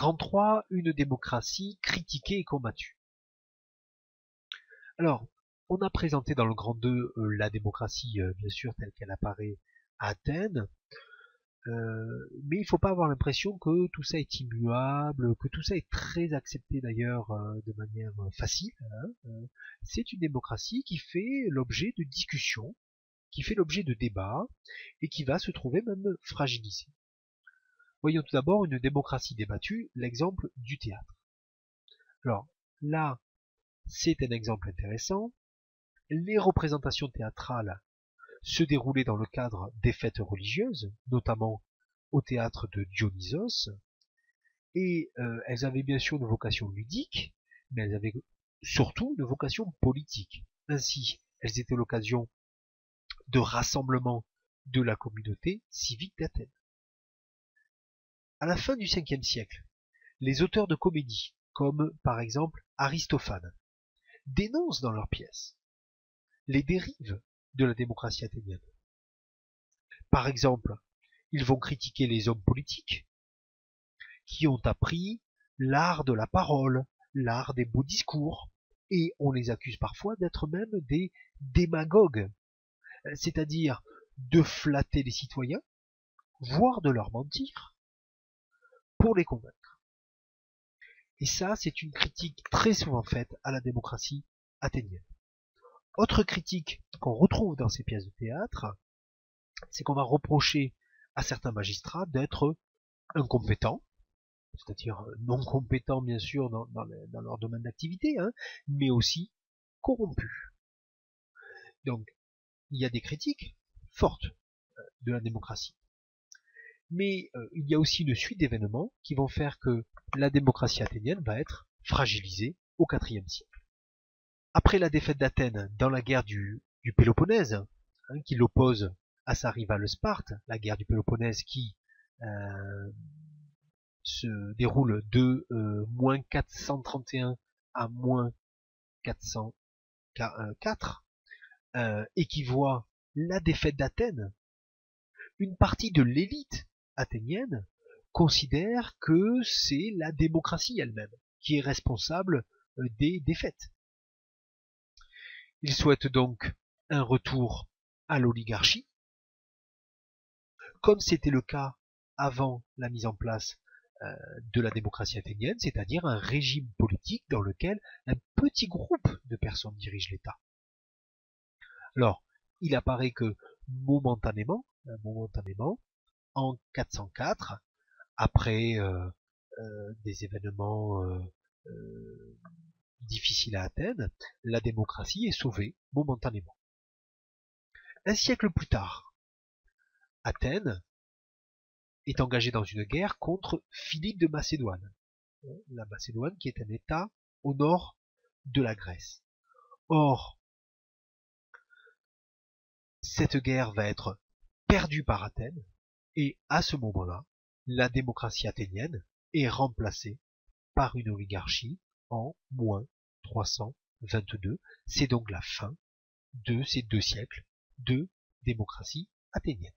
Grand 3, une démocratie critiquée et combattue. Alors, on a présenté dans le Grand 2 la démocratie, bien sûr, telle qu'elle apparaît à Athènes, mais il ne faut pas avoir l'impression que tout ça est immuable, que tout ça est très accepté d'ailleurs de manière facile. C'est une démocratie qui fait l'objet de discussions, qui fait l'objet de débats, et qui va se trouver même fragilisée. Voyons tout d'abord une démocratie débattue, l'exemple du théâtre. Alors là, c'est un exemple intéressant. Les représentations théâtrales se déroulaient dans le cadre des fêtes religieuses, notamment au théâtre de Dionysos, et elles avaient bien sûr une vocation ludique, mais elles avaient surtout une vocation politique. Ainsi, elles étaient l'occasion de rassemblement de la communauté civique d'Athènes. À la fin du 5e siècle, les auteurs de comédies, comme par exemple Aristophane, dénoncent dans leurs pièces les dérives de la démocratie athénienne. Par exemple, ils vont critiquer les hommes politiques qui ont appris l'art de la parole, l'art des beaux discours, et on les accuse parfois d'être même des démagogues, c'est-à-dire de flatter les citoyens, voire de leur mentir, pour les convaincre. Et ça, c'est une critique très souvent faite à la démocratie athénienne. Autre critique qu'on retrouve dans ces pièces de théâtre, c'est qu'on va reprocher à certains magistrats d'être incompétents, c'est-à-dire non compétents bien sûr dans leur domaine d'activité, mais aussi corrompus. Donc, il y a des critiques fortes de la démocratie. Mais il y a aussi une suite d'événements qui vont faire que la démocratie athénienne va être fragilisée au IVe siècle. Après la défaite d'Athènes dans la guerre du Péloponnèse, qui l'oppose à sa rivale Sparte, la guerre du Péloponnèse qui se déroule de moins 431 à moins 404, et qui voit la défaite d'Athènes, une partie de l'élite athénienne considère que c'est la démocratie elle-même qui est responsable des défaites. Ils souhaitent donc un retour à l'oligarchie, comme c'était le cas avant la mise en place de la démocratie athénienne, c'est-à-dire un régime politique dans lequel un petit groupe de personnes dirige l'État. Alors, il apparaît que momentanément, en 404, après des événements difficiles à Athènes, la démocratie est sauvée momentanément. Un siècle plus tard, Athènes est engagée dans une guerre contre Philippe de Macédoine. La Macédoine qui est un État au nord de la Grèce. Or, cette guerre va être perdue par Athènes, et à ce moment-là, la démocratie athénienne est remplacée par une oligarchie en moins 322. C'est donc la fin de ces 2 siècles de démocratie athénienne.